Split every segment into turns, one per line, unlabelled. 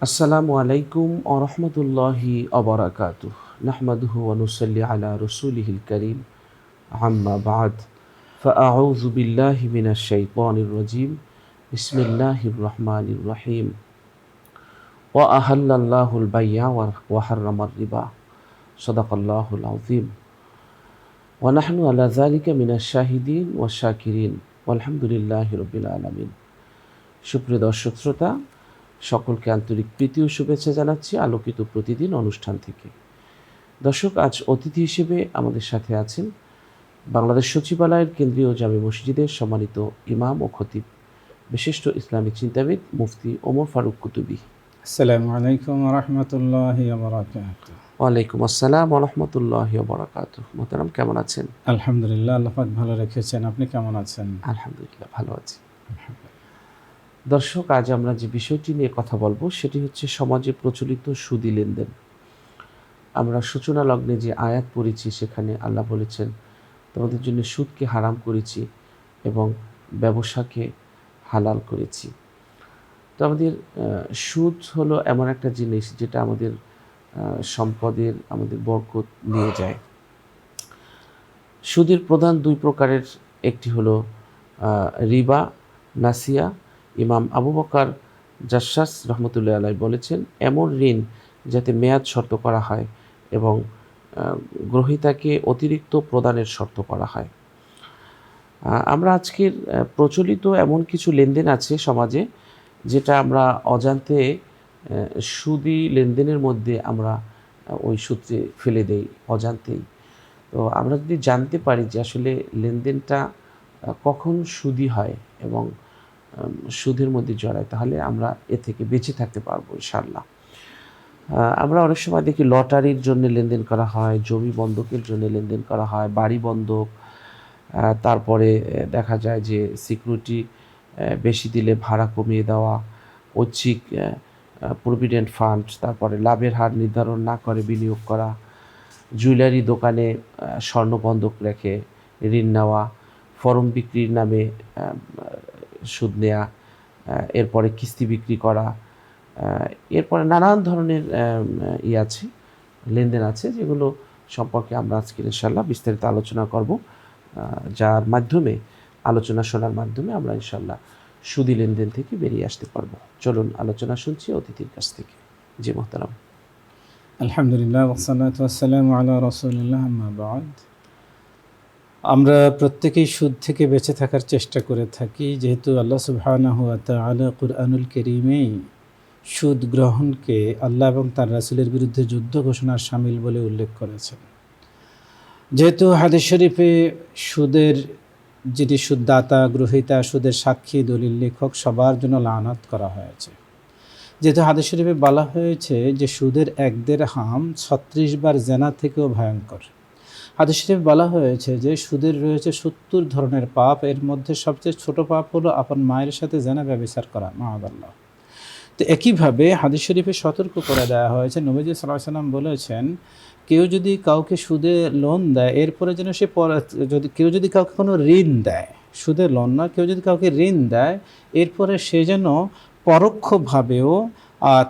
আসসালামু আলাইকুম ওয়া রাহমাতুল্লাহি ওয়া বারাকাতুহু। নাহমাদুহু ওয়া নুসাল্লি আলা রাসূলিহিল কারীম। আম্মা বা'দ। ফাআউযু বিল্লাহি মিনাশ শাইতানির রাজীম। বিসমিল্লাহির রহমানির রহিম। ওয়া আহাল্লাল্লাহুল বাই'a ওয়া হাররামার রিবা। সাদাকাল্লাহুল আযীম। ওয়া নাহনু আলা যালিকা মিনাশ শাহিদিন ওয়াশ শাকিরিন। আলহামদুলিল্লাহি রাব্বিল আলামিন। সুপ্রিয় দর্শক শ্রোতা, সকলকে আন্তরিক প্রীতি ও শুভেচ্ছা জানাচ্ছি আলোকিত প্রতিদিন অনুষ্ঠান থেকে। দর্শক, আজ অতিথি হিসেবে আমাদের সাথে আছেন বাংলাদেশ সচিবালয়ের কেন্দ্রীয় জামে মসজিদের সম্মানিত ইমাম ও খতিব, বিশিষ্ট ইসলামী চিন্তাবিদ মুফতি ওমর ফারুক কুতুবী।
আসসালামু আলাইকুম ওয়া রাহমাতুল্লাহি ওয়া বারাকাতুহু।
ওয়ালাইকুম আসসালাম ওয়া রাহমাতুল্লাহি ওয়া বারাকাতুহু। মোহতারাম, কেমন আছেন?
আলহামদুলিল্লাহ, আল্লাহ পাক ভালো রেখেছেন। আপনি কেমন আছেন?
আলহামদুলিল্লাহ, ভালো আছি। দর্শক, আজ আমরা যে বিষয়টি নিয়ে কথা বলবো সেটি হচ্ছে সমাজে প্রচলিত সুদী লেনদেন। আমরা সূচনা লগ্নে যে আয়াত পড়েছি সেখানে আল্লাহ বলেছেন, তোমাদের জন্য সুদকে হারাম করেছি এবং ব্যবসাকে হালাল করেছি। তো আমাদের সুদ হলো এমন একটা জিনিস যেটা আমাদের সম্পদের, আমাদের বরকত নিয়ে যায়। সুদের প্রধান দুই প্রকারের, একটি হলো রিবা নাসিয়া। ইমাম আবু বকর জাসসাস রহমতুল্লাহ আলাইহি বলেছেন, এমন ঋণ যাতে মেয়াদ শর্ত করা হয় এবং গ্রহীতাকে অতিরিক্ত প্রদানের শর্ত করা হয়। আমরা আজকের প্রচলিত এমন কিছু লেনদেন আছে সমাজে যেটা আমরা অজান্তে সুদী লেনদেনের মধ্যে আমরা ওই সূত্রে ফেলে দেই অজান্তেই। তো আমরা যদি জানতে পারি যে আসলে লেনদেনটা কখন সুদী হয় এবং সুদের মধ্যে জড়ায়, তাহলে আমরা এ থেকে বেঁচে থাকতে পারবো ইনশাআল্লাহ। আমরা অনেক সময় দেখি লটারির জন্য লেনদেন করা হয়, জমি বন্ধকের জন্য লেনদেন করা হয়, বাড়ি বন্ধক, তারপরে দেখা যায় যে সিকিউরিটি বেশি দিলে ভাড়া কমিয়ে দেওয়া, ঐচ্ছিক প্রভিডেন্ট ফান্ড, তারপরে লাভের হার নির্ধারণ না করে বিনিয়োগ করা, জুয়েলারি দোকানে স্বর্ণ বন্ধক রেখে ঋণ নেওয়া, ফরম বিক্রির নামে সুদ নেওয়া, এরপরে কিস্তি বিক্রি করা, এরপরে নানান ধরনের আছে, লেনদেন আছে, যেগুলো সম্পর্কে আমরা আজকে ইনশাআল্লাহ বিস্তারিত আলোচনা করব, যার মাধ্যমে আলোচনা শোনার মাধ্যমে আমরা ইনশাআল্লাহ সুদী লেনদেন থেকে বেরিয়ে আসতে পারবো। চলুন আলোচনা শুনছি অতিথির কাছ থেকে। জি মোহতারাম।
আলহামদুলিল্লাহ ওয়াসসালাতু ওয়াসসালামু আলা রাসূলিল্লাহ, আম্মা বা'দ। আমরা প্রত্যেকেই সুদ থেকে বেঁচে থাকার চেষ্টা করে থাকি, যেহেতু আল্লাহ সুবহানাহু ওয়া তাআলা কুরআনুল কারীমে সুদ গ্রহণকে আল্লাহ এবং তার রাসূলের বিরুদ্ধে যুদ্ধ ঘোষণার শামিল বলে উল্লেখ করেছেন। যেহেতু হাদিস শরীফে সুদের যিনি সুদদাতা, গ্রহীতা, সুদের সাক্ষী, দলিল লেখক সবার জন্য লানত করা হয়েছে। যেহেতু হাদিস শরীফে বলা হয়েছে যে সুদের 1 দিরহাম 36 বার জেনা থেকেও ভয়ঙ্কর। হাদিস শরীফে বলা হয়েছে যে সুদের রয়েছে 70 ধরনের পাপ, এর মধ্যে সবচেয়ে ছোট পাপ হলো আপন মায়ের সাথে জেনা ব্যভিচার করা, মাআযাল্লাহ। তো একইভাবে হাদিস শরীফে সতর্ক করে দেওয়া হয়েছে, নবীজি সাল্লাল্লাহু আলাইহি ওয়াসাল্লাম বলেছেন, কেউ যদি কাউকে সুদে লোন দেয়, এরপরে যেন সে কেউ যদি কাউকে কোনো ঋণ দেয়, সুদে লোন না, কেউ যদি কাউকে ঋণ দেয়, এরপরে সে যেন পরোক্ষভাবেও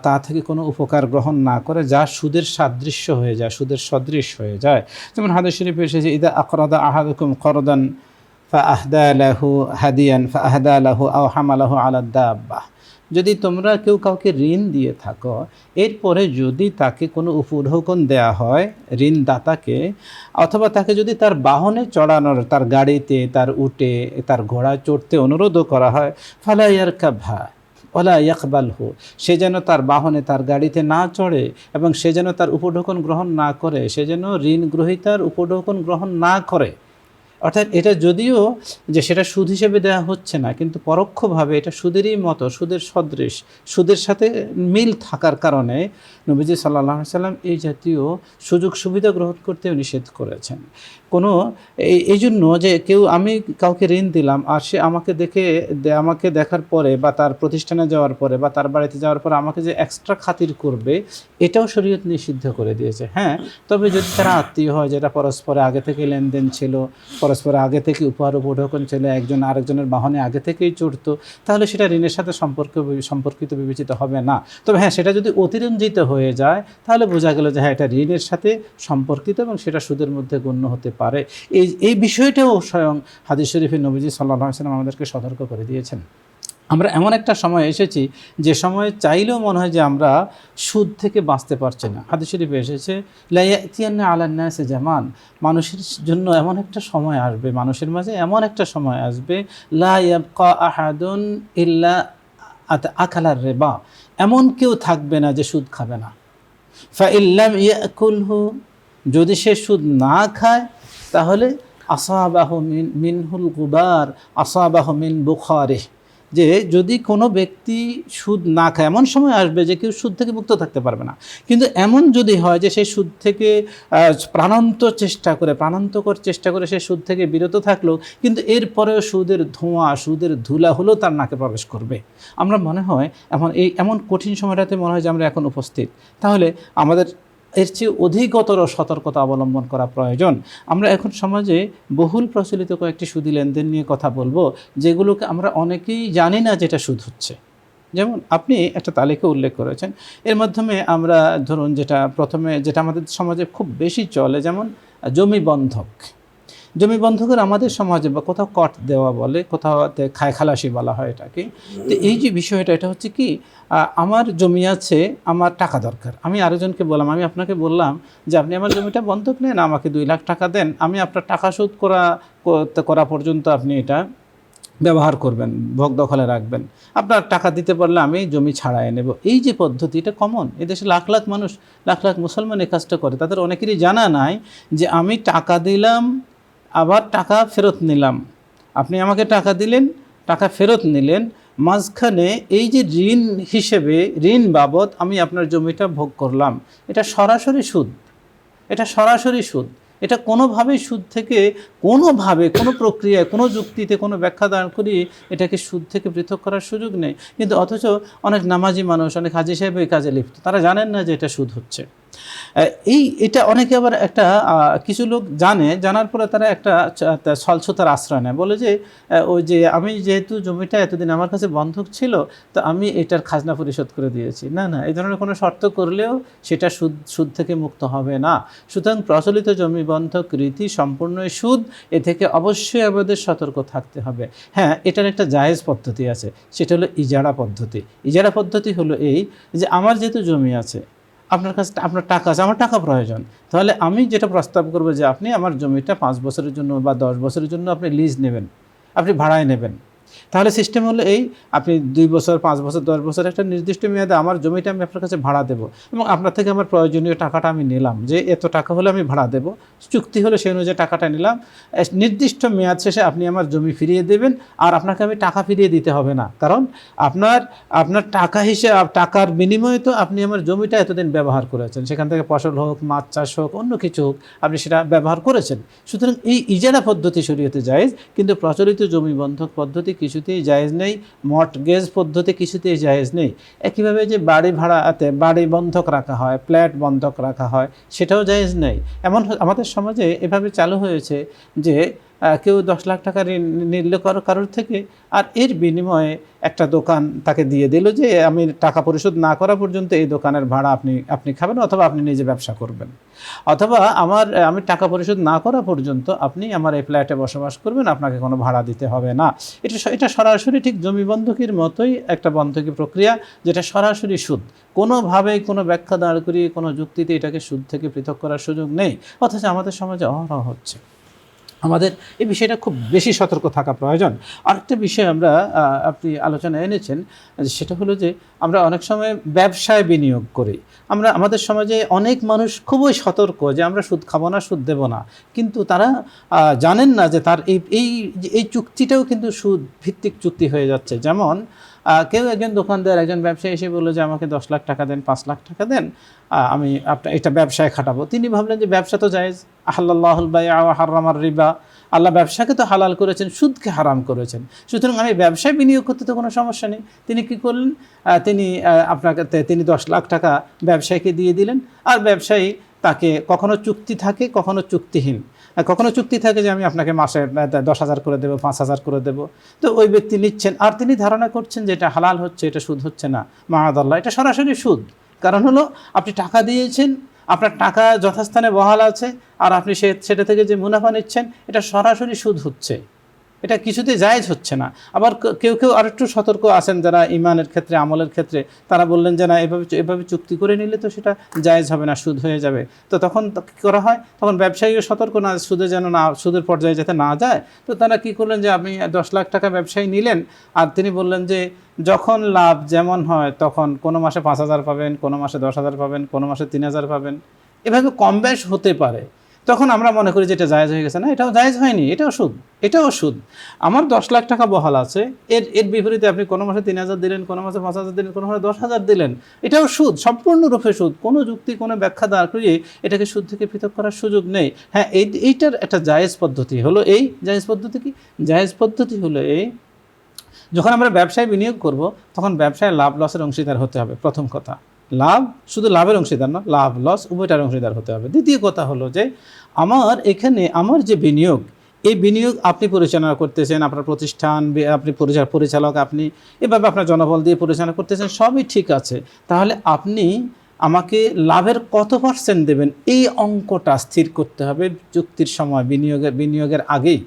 তা থেকে কোনো উপকার গ্রহণ না করে, যা সুদের সাদৃশ্য হয়ে যায়, সুদের সদৃশ হয়ে যায়। যেমন হাদিস শরীফে এসেছে, ইদা আকরাদা আহাদুকুম করদান ফাআহদা লাহু হাদিয়ান ফাআহদা লাহু আও হামালাহু আলা দাব্বাহ। যদি তোমরা কেউ কাউকে ঋণ দিয়ে থাকো, এরপরে যদি তাকে কোনো উপঢৌকন দেয়া হয় ঋণদাতাকে, অথবা তাকে যদি তার বাহনে চড়ানোর, তার গাড়িতে, তার উটে, তার ঘোড়ায় চড়তে অনুরোধও করা হয়, ফালা ইয়ারকাবহা ওয়ালা ইয়াকবালহু, সে যেন তার বাহনে, তার গাড়িতে না চড়ে এবং সে যেন তার উপঢৌকন গ্রহণ না করে, সে যেন ঋণ গ্রহীতার উপঢৌকন গ্রহণ না করে। অর্থাৎ এটা যদিও যে সেটা সুদ হিসেবে দেওয়া হচ্ছে না, কিন্তু পরোক্ষভাবে এটা সুদেরই মতো, সুদের সদৃশ, সুদের সাথে মিল থাকার কারণে নবীজি সাল্লাল্লাহু আলাইহি সাল্লাম এই জাতীয় সুযোগ সুবিধা গ্রহণ করতেও নিষেধ করেছেন। এই জন্য যে আমি কাউকে ঋণ দিলাম আর সে আমাকে দেখার পরে বা তার প্রতিষ্ঠানে যাওয়ার পরে বা তার বাড়িতে যাওয়ার পরে আমাকে যে এক্সট্রা খাতির করবে, এটাও শরীয়ত নিষিদ্ধ করে দিয়েছে। হ্যাঁ, তবে যদি তারা আত্মীয় হয়, যেটা পরস্পরে আগে থেকে লেনদেন ছিল, পরস্পর আগে থেকে উপহার উপঢৌকন চলে, একজন আরেকজনের বাহনে আগে থেকেই চড়তো, তাহলে সেটা ঋণের সাথে সম্পর্কিত বিবেচিত হবে না। তবে হ্যাঁ, সেটা যদি অতিরঞ্জিত হয়ে যায় তাহলে বোঝা গেল যে হ্যাঁ, এটা ঋণের সাথে সম্পর্কিত এবং সেটা সুদের মধ্যে গণ্য হতে পারে। এই বিষয়টাও স্বয়ং হাদিস শরীফে নবীজি সাল্লাল্লাহু আলাইহি ওয়াসাল্লাম আমাদেরকে সতর্ক করে দিয়েছেন। আমরা এমন একটা সময় এসেছি যে সময় চাইলেও মনে হয় যে আমরা সুদ থেকে বাঁচতে পারছি না। হাদিস শরীফে এসেছে, লা ইয়াতিয়ান্না আলান নাসি জামান, মানুষের জন্য এমন একটা সময় আসবে, মানুষের মাঝে এমন একটা সময় আসবে, লা ইয়াবকা আহাদুন ইল্লা আকালার রিবা, এমন কেউ থাকবে না যে সুদ খাবে না। ফা ইল্লাম ইয়াকুলহু, যদি সে সুদ না খায় তাহলে আসাবাহু মিনহুল গুবার আসাবাহু মিন বুখারিহ, যে যদি কোনো ব্যক্তি সুদ না খায় এমন সময় আসবে যে কেউ সুদ থেকে মুক্ত থাকতে পারবে না। কিন্তু এমন যদি হয় যে সেই সুদ থেকে প্রাণান্তকর চেষ্টা করে সে সুদ থেকে বিরত থাকলো, কিন্তু এরপরেও সুদের ধোঁয়া, সুদের ধুলা হলেও তার নাকে প্রবেশ করবে। আমরা মনে হয় এমন কঠিন সময়টাতে মনে হয় যে আমরা এখন উপস্থিত, তাহলে আমাদের এর চেয়ে অধিকতর সতর্কতা অবলম্বন করা প্রয়োজন। আমরা এখন সমাজে বহুল প্রচলিত কয়েকটি সুদী লেনদেন নিয়ে কথা বলবো, যেগুলোকে আমরা অনেকেই জানি না যেটা সুদ হচ্ছে। যেমন আপনি একটা তালিকা উল্লেখ করেছেন, এর মাধ্যমে আমরা ধরুন যেটা আমাদের সমাজে খুব বেশি চলে, যেমন জমি বন্ধকের আমাদের সমাজে বা কোথাও কট দেওয়া বলে, কোথাও খালাসি বলা হয় এটাকে। তো এই যে বিষয়টা, এটা হচ্ছে কি, আমার জমি আছে, আমার টাকা দরকার, আমি আরেকজনকে বললাম, আমি আপনাকে বললাম যে আপনি আমার জমিটা বন্ধক নেন, আমাকে 2 লাখ টাকা দেন, আমি আপনার টাকা শোধ করা পর্যন্ত আপনি এটা ব্যবহার করবেন, ভোগ দখলে রাখবেন, আপনার টাকা দিতে পারলে আমি জমি ছাড়াই নেব। এই যে পদ্ধতি, এটা কমন, এদেশে লাখ লাখ মানুষ, লাখ লাখ মুসলমান এই কাজটা করে। তাদের অনেকেরই জানা নাই যে আমি টাকা দিলাম আবার টাকা ফেরত নিলাম, আপনি আমাকে টাকা দিলেন, টাকা ফেরত নিলেন, মাঝখানে এই যে ঋণ হিসেবে, ঋণ বাবদ আমি আপনার জমিটা ভোগ করলাম, এটা সরাসরি সুদ। এটা কোনোভাবেই সুদ থেকে, কোনো প্রক্রিয়ায়, কোনো যুক্তিতে, কোনো ব্যাখ্যা দান করি এটাকে সুদ থেকে পৃথক করার সুযোগ নেই। কিন্তু অথচ অনেক নামাজি মানুষ, অনেক হাজী সাহেব এই কাজে লিপ্ত, তারা জানেন না যে এটা সুদ হচ্ছে। এটা অনেকে আবার কিছু লোক জানার পরে তারা একটা ছলছতার আশ্রয় নেয়, বলে যে ওই যে আমি যেহেতু জমিটা এতদিন আমার কাছে বন্ধক ছিল, তো আমি এটার খাজনা পরিশোধ করে দিয়েছি। না, এই ধরনের কোনো শর্ত করলেও সেটা সুদ থেকে মুক্ত হবে না। সুতরাং প্রচলিত জমি বন্ধক রীতি সম্পূর্ণই সুদ, এ থেকে অবশ্যই আমাদের সতর্ক থাকতে হবে। হ্যাঁ, এটার একটা জায়েজ পদ্ধতি আছে, সেটা হলো ইজারা পদ্ধতি। ইজারা পদ্ধতি হলো এই যে, আমার যেহেতু জমি আছে, আপনার কাছে আপনার টাকা আছে, আমার টাকা প্রয়োজন, তাহলে আমি যেটা প্রস্তাব করবো যে আপনি আমার জমিটা 5 বছরের জন্য বা 10 বছরের জন্য আপনি লিজ নেবেন, আপনি ভাড়ায় নেবেন। তাহলে সিস্টেম হলো এই, আপনি 2 বছর, 5 বছর, 10 বছর একটা নির্দিষ্ট মেয়াদে আমার জমিটা আমি আপনার কাছে ভাড়া দেবো, এবং আপনার থেকে আমার প্রয়োজনীয় টাকাটা আমি নিলাম, যে এত টাকা হলে আমি ভাড়া দেবো, চুক্তি হলো সেই অনুযায়ী টাকাটা নিলাম। নির্দিষ্ট মেয়াদ শেষে আপনি আমার জমি ফিরিয়ে দেবেন, আর আপনাকে আমি টাকা ফিরিয়ে দিতে হবে না, কারণ আপনার টাকার বিনিময়ে তো আপনি আমার জমিটা এতদিন ব্যবহার করেছেন, সেখান থেকে ফসল হোক, মাছ চাষ হোক, অন্য কিছু হোক, আপনি সেটা ব্যবহার করেছেন। সুতরাং এই ইজারা পদ্ধতি শরীয়তে জায়েজ, কিন্তু প্রচলিত জমি বন্ধক পদ্ধতি কিছুতেই জায়েজ নেই, মর্টগেজ পদ্ধতি কিছুতেই জায়েজ নেই। একইভাবে যে বাড়ি বন্ধক রাখা হয়, ফ্ল্যাট বন্ধক রাখা হয়, সেটাও জায়েজ নেই। আমাদের সমাজে এভাবে চালু হয়েছে যে কেউ 10 লাখ টাকা ঋণ নিল কারোর থেকে, আর এর বিনিময়ে একটা দোকান তাকে দিয়ে দিল যে আমি টাকা পরিশোধ না করা পর্যন্ত এই দোকানের ভাড়া আপনি খাবেন, অথবা আপনি নিজে ব্যবসা করবেন, অথবা আমি টাকা পরিশোধ না করা পর্যন্ত আপনি আমার এই ফ্ল্যাটে বসবাস করবেন, আপনাকে কোনো ভাড়া দিতে হবে না। এটা সরাসরি ঠিক জমি বন্ধকির মতোই একটা বন্ধকি প্রক্রিয়া, যেটা সরাসরি সুদ। কোনোভাবেই কোনো ব্যাখ্যা দাঁড় করিয়ে, কোনো যুক্তিতে এটাকে সুদ থেকে পৃথক করার সুযোগ নেই, অথচ আমাদের সমাজে অহরহ হচ্ছে। আমাদের এই বিষয়টা খুব বেশি সতর্ক থাকা প্রয়োজন। আরেকটা বিষয় আপনি আলোচনায় এনেছেন, সেটা হলো যে আমরা অনেক সময় ব্যবসায় বিনিয়োগ করি। আমাদের সমাজে অনেক মানুষ খুবই সতর্ক যে আমরা সুদ খাবো না, সুদ দেব না, কিন্তু তারা জানেন না যে তার এই চুক্তিটাও কিন্তু সুদ ভিত্তিক চুক্তি হয়ে যাচ্ছে। যেমন কেউ একজন দোকানদার, একজন ব্যবসায়ী এসে বললো যে আমাকে 10 লাখ টাকা দেন, 5 লাখ টাকা দেন, আমি এটা ব্যবসায় খাটাবো। তিনি ভাবলেন যে ব্যবসা তো জায়েজ, আহাল্লাহুল বাইআ ওয়া হারামার রিবা, আল্লাহ ব্যবসাকে তো হালাল করেছেন, সুদকে হারাম করেছেন, সুতরাং আমি ব্যবসায় বিনিয়োগ করতে তো কোনো সমস্যা নেই। তিনি কি করলেন, তিনি 10 লাখ টাকা ব্যবসায়ীকে দিয়ে দিলেন, আর ব্যবসায়ী তাকে কখনো চুক্তি থাকে, কখনো চুক্তিহীন, কখনো চুক্তি থাকে যে আমি আপনাকে মাসে 10,000 করে দেবো, 5,000 করে দেবো। তো ওই ব্যক্তি নিচ্ছেন আর তিনি ধারণা করছেন যে এটা হালাল হচ্ছে, এটা সুদ হচ্ছে না, মাআদাল্লাহ এটা সরাসরি সুদ। কারণ হলো আপনি টাকা দিয়েছেন, আপনার টাকা যথাস্থানে বহাল আছে, আর আপনি সেটা থেকে যে মুনাফা নিচ্ছেন এটা সরাসরি সুদ হচ্ছে, এটা কিছুতে জায়েজ হচ্ছে না। আবার কেউ কেউ আরেকটু সতর্ক আছেন যারা ইমানের ক্ষেত্রে, আমলের ক্ষেত্রে, তারা বললেন যে না, এভাবে চুক্তি করে নিলে তো সেটা জায়েজ হবে না, সুদ হয়ে যাবে। তো তখন কী করা হয়, তখন ব্যবসায়ীও সতর্ক না, সুদে যেন না, সুদের পর্যায়ে যাতে না যায়। তো তারা কী করলেন যে আপনি 10 লাখ টাকা ব্যবসায়ী নিলেন, আর তিনি বললেন যে যখন লাভ যেমন হয় তখন কোনো মাসে 5,000 পাবেন, কোনো মাসে 10,000 পাবেন, কোনো মাসে 3,000 পাবেন, এভাবে কম বেশ হতে পারে। তখন আমরা মনে করি যে এটা জায়েজ হয়ে গেছে। না, এটাও জায়েজ হয়নি, এটাও সুদ, এটাও সুদ। আমার 10 লাখ টাকা বহাল আছে, এর বিপরীতে আপনি কোনো মাসে 3,000 দিলেন, কোনো মাসে 5,000 দিলেন, কোনো মাসে 10,000 দিলেন, এটাও সুদ, সম্পূর্ণরূপে সুদ। কোনো যুক্তি, কোনো ব্যাখ্যা দাঁড় করিয়ে এটাকে সুদ থেকে পৃথক করার সুযোগ নেই। হ্যাঁ, এইটার একটা জায়েজ পদ্ধতি হলো এই, জায়েজ পদ্ধতি কি? জায়েজ পদ্ধতি হলো এই, যখন আমরা ব্যবসায় বিনিয়োগ করব তখন ব্যবসায় লাভ লসের অংশীদার হতে হবে। প্রথম কথা, লাভ, শুধু লাভের অংশীদার না, লাভ লস উভয়টার অংশীদার হতে হবে। দ্বিতীয় কথা হলো যে আমার এখানে আমার যে বিনিয়োগ, এই বিনিয়োগ আপনি পরিচালনা করতেছেন, আপনার প্রতিষ্ঠান, আপনি পরিচালক, আপনি এভাবে আপনার জনবল দিয়ে পরিচালনা করতেছেন, সবই ঠিক আছে। তাহলে আপনি আমাকে লাভের কত % দেবেন, এই অঙ্কটা স্থির করতে হবে চুক্তির সময়, বিনিয়োগের আগেই।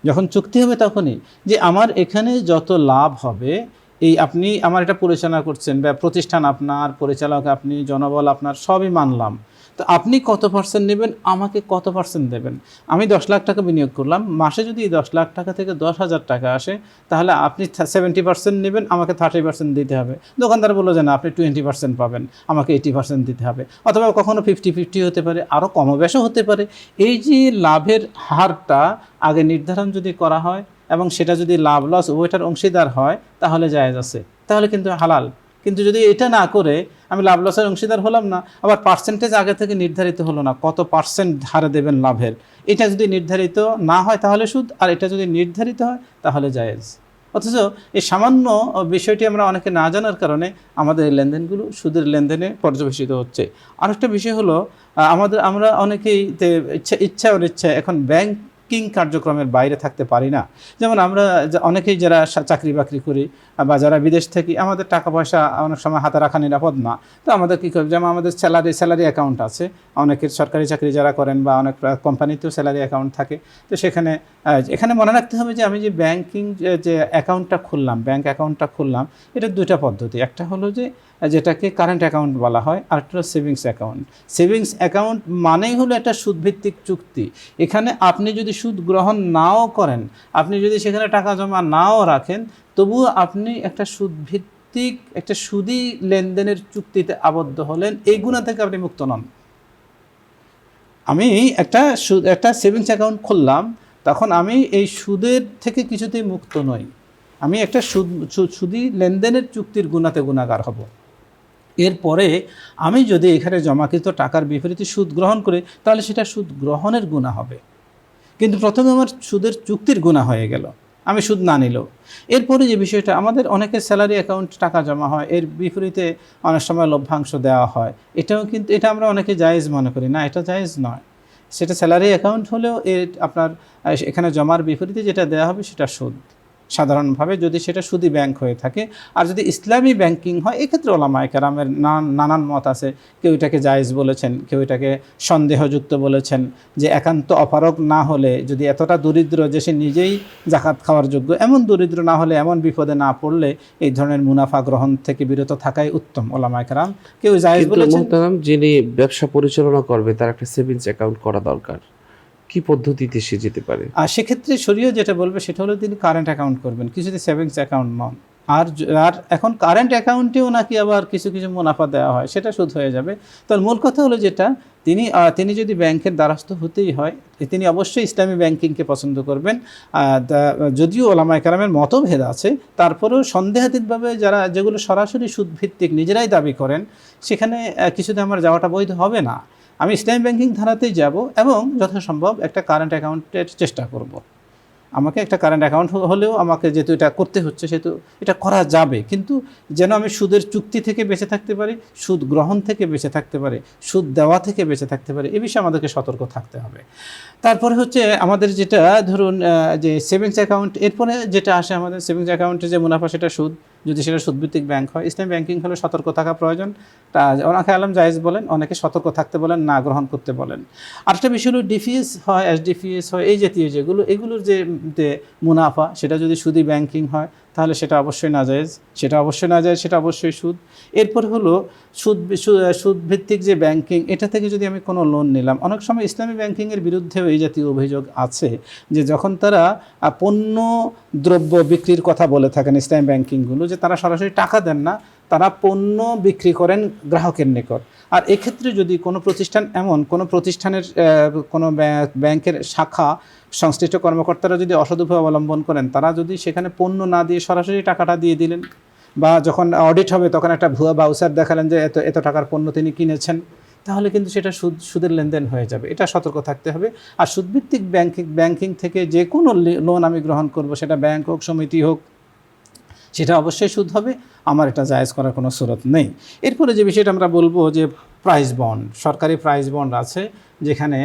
যখন চুক্তি হবে তখনই যে আমার এখানে যত লাভ হবে, এই আপনি আমার এটা পরিচালনা করছেন, বা প্রতিষ্ঠান আপনার, পরিচালক আপনি, জনবল আপনার, সবই মানলাম। তো আপনি কত % নেবেন, আমাকে কত % দেবেন। আমি 10 লাখ টাকা বিনিয়োগ করলাম, মাসে যদি 10 লাখ টাকা থেকে 10,000 টাকা আসে, তাহলে আপনি 70% নেবেন, আমাকে 30% দিতে হবে। দোকানদার বললো যে না, আপনি 20% পাবেন, আমাকে 80% দিতে হবে। অথবা কখনো 50-50 হতে পারে, আরও কমবেশও হতে পারে। এই যে লাভের হারটা আগে নির্ধারণ যদি করা হয় এবং সেটা যদি লাভ লস উভয়টার অংশীদার হয়, তাহলে জায়েজ আছে, তাহলে কিন্তু হালাল। কিন্তু যদি এটা না করে আমি লাভ লসের অংশীদার হলাম না, আবার পার্সেন্টেজ আগে থেকে নির্ধারিত হলো না, কত % হারে দেবেন লাভের, এটা যদি নির্ধারিত না হয় তাহলে সুদ, আর এটা যদি নির্ধারিত হয় তাহলে জায়েজ। অথচ এই সামান্য বিষয়টি আমরা অনেকে না জানার কারণে আমাদের এই লেনদেনগুলো সুদের লেনদেনে পর্যবেসিত হচ্ছে। আরেকটা বিষয় হলো, আমরা অনেকেই ইচ্ছা অনিচ্ছা এখন ব্যাংকিং কার্যক্রমের বাইরে থাকতে পারি না। যেমন আমরা অনেকেই যারা চাকরি বাকরি করি বা যারা বিদেশ থেকে, আমাদের টাকা পয়সা অনেক সময় হাতে রাখা নিরাপদ না। তো আমাদের কী করি, যেমন আমাদের স্যালারি অ্যাকাউন্ট আছে, অনেকের সরকারি চাকরি যারা করেন বা অনেক কোম্পানিতেও স্যালারি অ্যাকাউন্ট থাকে। তো এখানে মনে রাখতে হবে যে আমি যে ব্যাংকিং যে অ্যাকাউন্টটা খুললাম, ব্যাংক অ্যাকাউন্টটা খুললাম, এটা দুইটা পদ্ধতি। একটা হলো যে যেটাকে কারেন্ট অ্যাকাউন্ট বলা হয়, আর একটা হলো সেভিংস অ্যাকাউন্ট। সেভিংস অ্যাকাউন্ট মানেই হলো একটা সুদভিত্তিক চুক্তি। এখানে আপনি যদি সুদ গ্রহণ নাও করেন, আপনি যদি সেখানে টাকা জমা নাও রাখেন, তবুও আপনি একটা সুদভিত্তিক, একটা সুদী লেনদেনের চুক্তিতে আবদ্ধ হলেন, এই গুণা থেকে আপনি মুক্ত নন। আমি একটা সেভিংস অ্যাকাউন্ট খুললাম, তখন আমি এই সুদের থেকে কিছুতেই মুক্ত নই, আমি একটা সুদী লেনদেনের চুক্তির গুণাতে গুণাগার হব। এরপরে আমি যদি এখানে জমাকৃত টাকার বিপরীতে সুদ গ্রহণ করি, তাহলে সেটা সুদ গ্রহণের গুণা হবে। কিন্তু প্রথমে আমার সুদের চুক্তির গুণা হয়ে গেল, আমি সুদ না নিলেও। এরপরে যে বিষয়টা, আমাদের অনেকের স্যালারি অ্যাকাউন্ট টাকা জমা হয়, এর বিপরীতে অনেক সময় লভ্যাংশ দেওয়া হয়, এটা আমরা অনেকে জায়েজ মনে করি। না, এটা জায়েজ নয়। সেটা স্যালারি অ্যাকাউন্ট হলেও আপনার এখানে জমার বিপরীতে যেটা দেওয়া হবে সেটা সুদ, সাধারণভাবে যদি সেটা সুদী ব্যাংক হয়ে থাকে। আর যদি ইসলামী ব্যাংকিং হয়, এক্ষেত্রে ওলামায়ে কেরামের নানান মত আছে। কেউ এটাকে জায়েজ বলেছেন, কেউ এটাকে সন্দেহযুক্ত বলেছেন, যে একান্ত অপারগ না হলে, যদি এতটা দরিদ্র যে সে নিজেই জাকাত খাওয়ার যোগ্য, এমন দরিদ্র না হলে, এমন বিপদে না পড়লে এই ধরনের মুনাফা গ্রহণ থেকে বিরত থাকাই উত্তম। ওলামায়ে কেরাম কেউ জায়েজ বলেছেন।
যিনি ব্যবসা পরিচালনা করবে তার একটা সেভিংস অ্যাকাউন্ট করা দরকার, কি পদ্ধতিতে সে যেতে পারে?
আর সেক্ষেত্রে শরীয়ত যেটা বলবে সেটা হলো তিনি কারেন্ট অ্যাকাউন্ট করবেন, কিছুতে সেভিংস অ্যাকাউন্ট নন। আর এখন কারেন্ট অ্যাকাউন্টেও নাকি আবার কিছু মুনাফা দেওয়া হয়, সেটা সুদ হয়ে যাবে। তো মূল কথা হলো যেটা, তিনি যদি ব্যাংকের দ্বারস্থ হতেই হয়, তিনি অবশ্যই ইসলামী ব্যাংকিংকে পছন্দ করবেন। যদিও ওলামায়ে কেরামের মতভেদ আছে, তারপরেও সন্দেহাতীতভাবে যেগুলো সরাসরি সুদভিত্তিক নিজেরাই দাবি করেন, সেখানে কিছুতে আমার যাওয়াটা বৈধ হবে না। আমি ইসলামী ব্যাংকিং ধারাতেই যাব এবং যথাসম্ভব একটা কারেন্ট অ্যাকাউন্টের চেষ্টা করব। আমাকে একটা কারেন্ট অ্যাকাউন্ট হলেও আমাকে যেহেতু এটা করতে হচ্ছে সেহেতু এটা করা যাবে, কিন্তু যেন আমি সুদের চুক্তি থেকে বেঁচে থাকতে পারি, সুদ গ্রহণ থেকে বেঁচে থাকতে পারি, সুদ দেওয়া থেকে বেঁচে থাকতে পারি, এ বিষয়ে আমাদেরকে সতর্ক থাকতে হবে। তারপরে হচ্ছে আমাদের যেটা ধরুন যে সেভিংস অ্যাকাউন্ট, এরপরে যেটা আসে আমাদের সেভিংস অ্যাকাউন্টে যে মুনাফা সেটা সুদ, যদি সেটা সুদভিত্তিক ব্যাংক হয়, ইসলামী ব্যাংকিং হলে সতর্ক থাকা প্রয়োজন। তা অনেকে আলম জায়েজ বলেন, অনেকে সতর্ক থাকতে বলেন, না গ্রহণ করতে বলেন। আরেকটা বিষয় হলো ডিপিএস হয়, এসডিপিএস হয়, এই জাতীয় যেগুলো, এগুলোর যে মুনাফা সেটা যদি সুদি ব্যাংকিং হয় তাহলে সেটা অবশ্যই নাজায়েজ, সেটা অবশ্যই সুদ। এরপর হলো সুদভিত্তিক যে ব্যাংকিং, এটা থেকে যদি আমি কোনো লোন নিলাম, অনেক সময় ইসলামী ব্যাংকিংয়ের বিরুদ্ধেও এই জাতীয় অভিযোগ আছে যে যখন তারা পণ্য দ্রব্য বিক্রির কথা বলে থাকেন ইসলামী ব্যাংকিংগুলো, যে তারা সরাসরি টাকা দেন না, তারা পণ্য বিক্রি করেন গ্রাহকের নিকট। আর এক্ষেত্রে যদি কোনো প্রতিষ্ঠান, এমন কোনো প্রতিষ্ঠানের কোনো ব্যাংকের শাখা সংশ্লিষ্ট কর্মকর্তারা যদি অসৎ উপায় অবলম্বন করেন, তারা যদি সেখানে পণ্য না দিয়ে সরাসরি টাকাটা দিয়ে দিলেন, বা যখন অডিট হবে তখন একটা ভুয়া বাউচার দেখালেন যে এত টাকার পণ্য তিনি কিনেছেন, তাহলে কিন্তু সেটা সুদের লেনদেন হয়ে যাবে। এটা সতর্ক থাকতে হবে। আর সুদভিত্তিক ব্যাংকিং থেকে যে কোনো লোন আমি গ্রহণ করব, সেটা ব্যাংক হোক, সমিতি হোক, সেটা অবশ্যই সুদ হবে। আমার এটা জায়েজ করার কোনো সুরত নেই। এরপরে যে বিষয়টা আমরা বলবো যে প্রাইজ বন্ড, সরকারি প্রাইজ বন্ড আছে, যেখানে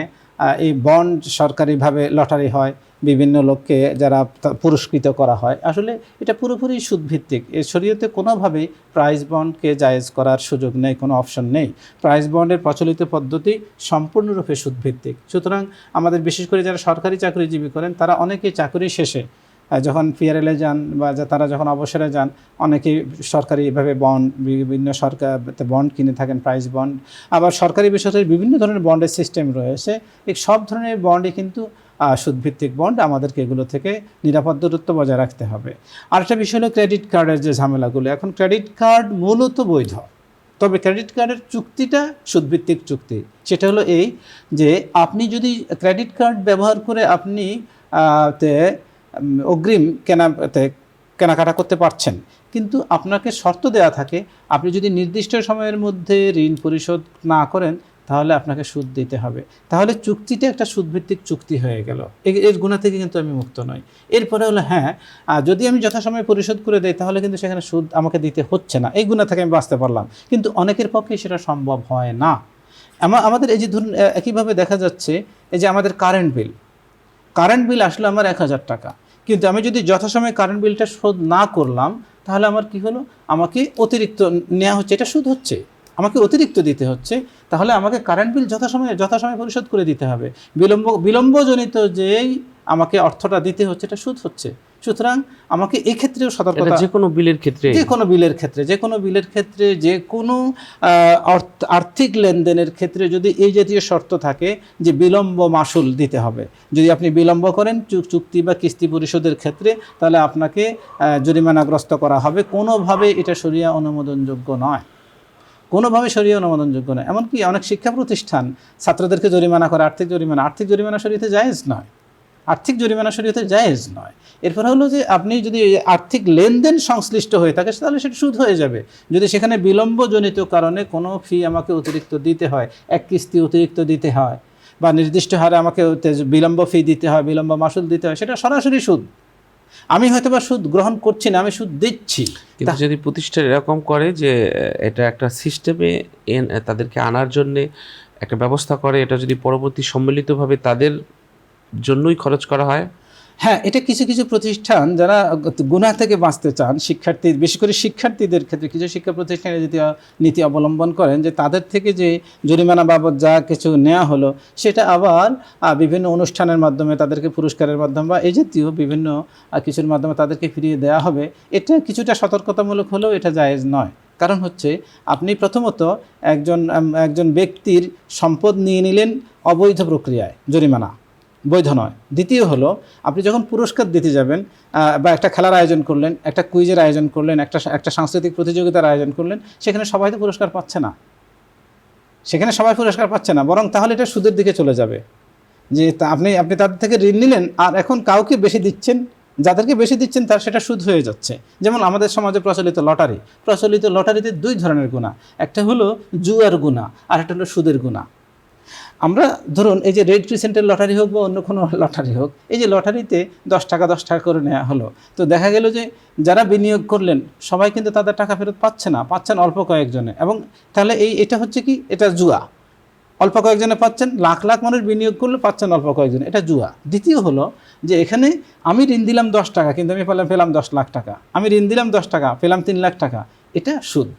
এই বন্ড সরকারিভাবে লটারি হয়, বিভিন্ন লোককে যারা পুরস্কৃত করা হয়। আসলে এটা পুরোপুরি সুদভিত্তিক। এর শরীয়তে কোনোভাবেই প্রাইজ বন্ডকে জায়েজ করার সুযোগ নেই, কোনো অপশন নেই। প্রাইজ বন্ডের প্রচলিত পদ্ধতি সম্পূর্ণরূপে সুদভিত্তিক। সুতরাং আমাদের বিশেষ করে যারা সরকারি চাকরিজীবী করেন, তারা অনেকেই চাকরি শেষে যখন পিআরএলে যান বা তারা যখন অবসরে যান, অনেকেই সরকারিভাবে বন্ড, বিভিন্ন সরকার বন্ড কিনে থাকেন, প্রাইজ বন্ড। আবার সরকারি বেসরকারি বিভিন্ন ধরনের বন্ডের সিস্টেম রয়েছে। এই সব ধরনের বন্ডই কিন্তু সুদভিত্তিক বন্ড। আমাদেরকে এগুলো থেকে নিরাপদ দূরত্ব বজায় রাখতে হবে। আরেকটা বিষয় হলো ক্রেডিট কার্ডের যে ঝামেলাগুলো। এখন ক্রেডিট কার্ড মূলত বৈধ, তবে ক্রেডিট কার্ডের চুক্তিটা সুদভিত্তিক চুক্তি। সেটা হলো এই যে আপনি যদি ক্রেডিট কার্ড ব্যবহার করে আপনি অগ্রিম কেনাকাটা করতে পারছেন, কিন্তু আপনাকে শর্ত দেওয়া থাকে আপনি যদি নির্দিষ্ট সময়ের মধ্যে ঋণ পরিশোধ না করেন তাহলে আপনাকে সুদ দিতে হবে। তাহলে চুক্তিটা একটা সুদভিত্তিক চুক্তি হয়ে গেল। এর গুণা থেকে কিন্তু আমি মুক্ত নই। এরপরে হলো হ্যাঁ, যদি আমি যথাসময়ে পরিশোধ করে দেই তাহলে কিন্তু সেখানে সুদ আমাকে দিতে হচ্ছে না, এই গুণা থেকে আমি বাঁচতে পারলাম। কিন্তু অনেকের পক্ষে সেটা সম্ভব হয় না। আমাদের এই যে ধরুন একইভাবে দেখা যাচ্ছে, এই যে আমাদের কারেন্ট বিল আসলে আমার 1000 টাকা, কিন্তু আমি যদি যথাসময়ে কারেন্ট বিলটা শোধ না করলাম তাহলে আমার কি হলো, আমাকে অতিরিক্ত নেওয়া হচ্ছে, এটা সুদ হচ্ছে, আমাকে অতিরিক্ত দিতে হচ্ছে। তাহলে আমাকে কারেন্ট বিল যথাসময়ে পরিশোধ করে দিতে হবে। বিলম্বজনিত যেই আমাকে অর্থটা দিতে হচ্ছে, এটা সুদ হচ্ছে। সুতরাং আমাকে এই ক্ষেত্রেও সতর্কতা, যে কোনো বিলের ক্ষেত্রে, যে কোনো আর্থিক লেনদেনের ক্ষেত্রে যদি এই জাতীয় শর্ত থাকে যে বিলম্ব মাসুল দিতে হবে, যদি আপনি বিলম্ব করেন চুক্তি বা কিস্তি পরিশোধের ক্ষেত্রে, তাহলে আপনাকে জরিমানাগ্রস্ত করা হবে। কোনোভাবে এটা শরিয়া অনুমোদনযোগ্য নয়, এমনকি অনেক শিক্ষা প্রতিষ্ঠান ছাত্রদেরকে জরিমানা করে, আর্থিক জরিমানা শরীয়তে জায়েজ নয়। এরপর হলো যে আপনি যদি আর্থিক লেনদেন সংশ্লিষ্ট হয়ে থাকে তাহলে সেটা সুদ হয়ে যাবে। যদি সেখানে বিলম্বজনিত কারণে কোনো ফি আমাকে অতিরিক্ত দিতে হয়, এক কিস্তি অতিরিক্ত দিতে হয়, বা নির্দিষ্ট হারে আমাকে বিলম্ব ফি দিতে হয়, বিলম্ব মাসুল দিতে হয়, সেটা সরাসরি সুদ। আমি হয়তোবা সুদ গ্রহণ করছি না, আমি সুদ দিচ্ছি।
কিন্তু যদি প্রতিষ্ঠান এরকম করে যে এটা একটা সিস্টেমে তাদেরকে আনার জন্যে একটা ব্যবস্থা করে, এটা যদি পরবর্তী সম্মিলিতভাবে তাদের জন্যই খরচ করা হয়,
হ্যাঁ, এটা কিছু কিছু প্রতিষ্ঠান যারা গুনাহ থেকে বাঁচতে চান, বিশেষ করে শিক্ষার্থীদের ক্ষেত্রে কিছু শিক্ষা প্রতিষ্ঠানের যদি নীতি অবলম্বন করেন যে তাদের থেকে যে জরিমানা বাবদ যা কিছু নেওয়া হলো সেটা আবার বিভিন্ন অনুষ্ঠানের মাধ্যমে, তাদেরকে পুরস্কারের মাধ্যমে বা এই জাতীয় বিভিন্ন কিছুর মাধ্যমে তাদেরকে ফিরিয়ে দেওয়া হবে। এটা কিছুটা সতর্কতামূলক হলেও এটা জায়েজ নয়। কারণ হচ্ছে আপনি প্রথমত একজন ব্যক্তির সম্পদ নিয়ে নিলেন অবৈধ প্রক্রিয়ায়, জরিমানা বৈধ নয়। দ্বিতীয় হলো, আপনি যখন পুরস্কার দিতে যাবেন বা একটা খেলার আয়োজন করলেন, একটা কুইজের আয়োজন করলেন, একটা সাংস্কৃতিক প্রতিযোগিতার আয়োজন করলেন, সেখানে সবাই তো পুরস্কার পাচ্ছে না, বরং তাহলে এটা সুদের দিকে চলে যাবে। যে আপনি তাদের থেকে ঋণ নিলেন আর এখন কাউকে বেশি দিচ্ছেন, যাদেরকে বেশি দিচ্ছেন তার সেটা সুদ হয়ে যাচ্ছে। যেমন আমাদের সমাজে প্রচলিত লটারিতে দুই ধরনের গুনাহ, একটা হলো জুয়ার গুনাহ আর একটা হলো সুদের গুনাহ। আমরা ধরুন এই যে রেড ক্রিসেন্টের লটারি হোক বা অন্য কোনো লটারি হোক, এই যে লটারিতে 10 টাকা করে নেওয়া হলো, তো দেখা গেল যে যারা বিনিয়োগ করলেন সবাই কিন্তু তাদের টাকা ফেরত পাচ্ছে না, পাচ্ছেন অল্প কয়েকজনে। এবং তাহলে এটা হচ্ছে কি, এটা জুয়া। অল্প কয়েকজনে পাচ্ছেন, লাখ লাখ মানুষ বিনিয়োগ করলে পাচ্ছেন অল্প কয়েকজন, এটা জুয়া। দ্বিতীয় হলো যে এখানে আমি ঋণ দিলাম 10 টাকা কিন্তু আমি পেলাম 10 লাখ টাকা, আমি ঋণ দিলাম 10 টাকা পেলাম 3 লাখ টাকা, এটা সুদ,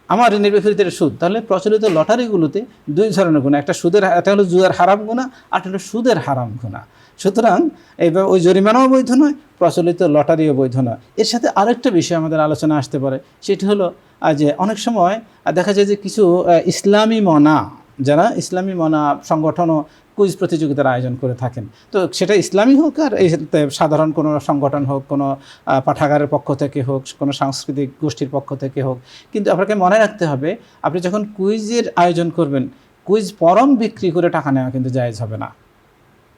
আমার ঋণের বিপরীতে সুদ। তাহলে প্রচলিত লটারিগুলোতে দুই ধরনের গুণা, একটা হলো জুয়ার হারাম গুণা, আর একটা হলো সুদের হারাম গুণা। সুতরাং এইভাবে ওই জরিমানাও বৈধ নয়, প্রচলিত লটারিও বৈধ নয়। এর সাথে আরেকটা বিষয় আমাদের আলোচনা আসতে পারে, সেটি হলো যে অনেক সময় দেখা যায় যে কিছু ইসলামী মনা, যারা ইসলামী মনা সংগঠনও কুইজ প্রতিযোগিতার আয়োজন করে থাকেন। তো সেটা ইসলামী হোক আর সাধারণ কোনো সংগঠন হোক, কোনো পাঠাগারের পক্ষ থেকে হোক, কোনো সাংস্কৃতিক গোষ্ঠীর পক্ষ থেকে হোক, কিন্তু আপনাকে মনে রাখতে হবে আপনি যখন কুইজের আয়োজন করবেন, কুইজ পরম বিক্রি করে টাকা নেওয়া কিন্তু জায়েজ হবে না।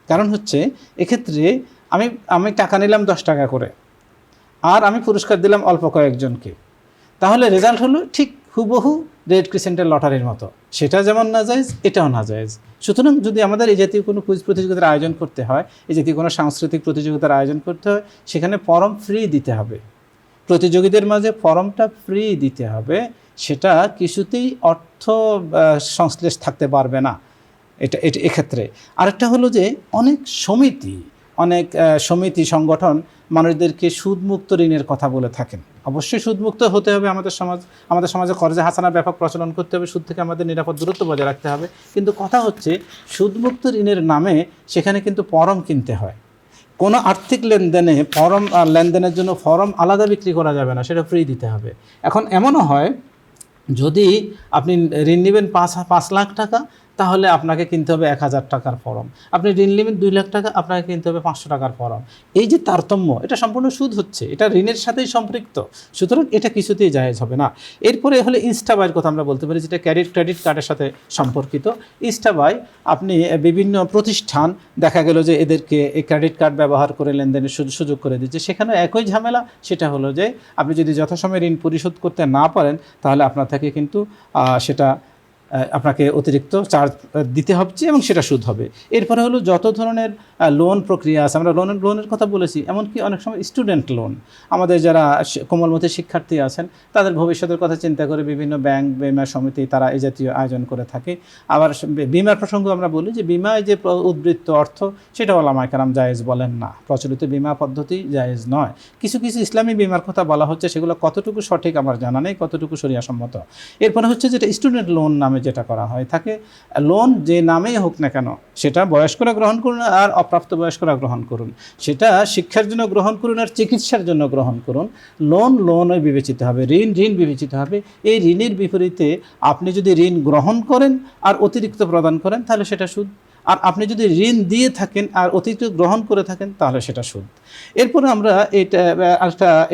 কারণ হচ্ছে এক্ষেত্রে আমি টাকা নিলাম 10 টাকা করে, আর আমি পুরস্কার দিলাম অল্প কয়েকজনকে, তাহলে রেজাল্ট হলো ঠিক হুবহু রেড ক্রিসেন্টের লটারির মতো, সেটা যেমন নাজায়েজ এটাও নাজায়েজ। সুতরাং যদি আমাদের এই জাতীয় কোনো কুইজ প্রতিযোগিতার আয়োজন করতে হয়, এই জাতীয় কোনো সাংস্কৃতিক প্রতিযোগিতার আয়োজন করতে হয়, সেখানে ফরম ফ্রি দিতে হবে, প্রতিযোগীদের মাঝে ফরমটা ফ্রি দিতে হবে, সেটা কিছুতেই অর্থ সংশ্লেষ থাকতে পারবে না। এটা এক্ষেত্রে আরেকটা হলো যে অনেক সমিতি সংগঠন মানুষদেরকে সুদমুক্ত ঋণের কথা বলে থাকেন। অবশ্যই সুদমুক্ত হতে হবে, আমাদের সমাজে কর্জে হাসানার ব্যাপক প্রচলন করতে হবে, সুদ থেকে আমাদের নিরাপদ দূরত্ব বজায় রাখতে হবে। কিন্তু কথা হচ্ছে সুদমুক্ত ঋণের নামে সেখানে কিন্তু ফরম কিনতে হয়। কোনো আর্থিক লেনদেনের জন্য ফরম আলাদা বিক্রি করা যাবে না, সেটা ফ্রি দিতে হবে। এখন এমনও হয় যদি আপনি ঋণ নেবেন 5 লাখ টাকা, তাহলে আপনাকে কিনতে হবে 1000 টাকার ফরম। আপনি ঋণ নেবেন 2 লাখ টাকা, আপনাকে কিনতে হবে 500 টাকার ফরম। এই যে তারতম্য, এটা সম্পূর্ণ সুদ হচ্ছে, এটা ঋণের সাথেই সম্পৃক্ত। সুতরাং এটা কিছুতেই জায়েজ হবে না। এরপরে হলে ইনস্টাবাইয়ের কথা আমরা বলতে পারি, যেটা ক্রেডিট কার্ডের সাথে সম্পর্কিত। ইনস্টাবাই, আপনি বিভিন্ন প্রতিষ্ঠান দেখা গেল যে এদেরকে এই ক্রেডিট কার্ড ব্যবহার করে লেনদেনের সুযোগ করে দিচ্ছে, সেখানে একই ঝামেলা। সেটা হলো যে আপনি যদি যথাসময়ে ঋণ পরিশোধ করতে না পারেন, তাহলে আপনার থেকে কিন্তু সেটা আপনাকে অতিরিক্ত চার্জ দিতে হচ্ছে এবং সেটা সুদ হবে। এরপরে হলো যত ধরনের লোন প্রক্রিয়া আছে, আমরা লোনের কথা বলেছি, এমনকি অনেক সময় স্টুডেন্ট লোন, আমাদের যারা কোমলমতি শিক্ষার্থী আছেন তাদের ভবিষ্যতের কথা চিন্তা করে বিভিন্ন ব্যাংক, বীমা সমিতি তারা এই জাতীয় আয়োজন করে থাকে। আবার বিমার প্রসঙ্গ আমরা বলি যে বিমায় যে উদ্বৃত্ত অর্থ, সেটা ওলামায়ে কেরাম জায়েজ বলেন না, প্রচলিত বিমা পদ্ধতি জায়েজ নয়। কিছু ইসলামী বিমার কথা বলা হচ্ছে, সেগুলো কতটুকু সঠিক আমার জানা নেই, কতটুকু শরিয়াসম্মত। এরপরে হচ্ছে যেটা স্টুডেন্ট লোন নামে যেটা করা হয় থাকে, লোন যে নামেই হোক না কেন, সেটা বয়স্করা গ্রহণ করুন আর অপ্রাপ্তবয়স্করা গ্রহণ করুন, সেটা শিক্ষার জন্য গ্রহণ করুন আর চিকিৎসার জন্য গ্রহণ করুন, লোনই বিবেচিত হবে, ঋণ বিবেচিত হবে। এই ঋণের বিপরীতে আপনি যদি ঋণ গ্রহণ করেন আর অতিরিক্ত প্রদান করেন, তাহলে সেটা সুদ। আর আপনি যদি ঋণ দিয়ে থাকেন আর অতিরিক্ত গ্রহণ করে থাকেন, তাহলে সেটা সুদ। এরপরে আমরা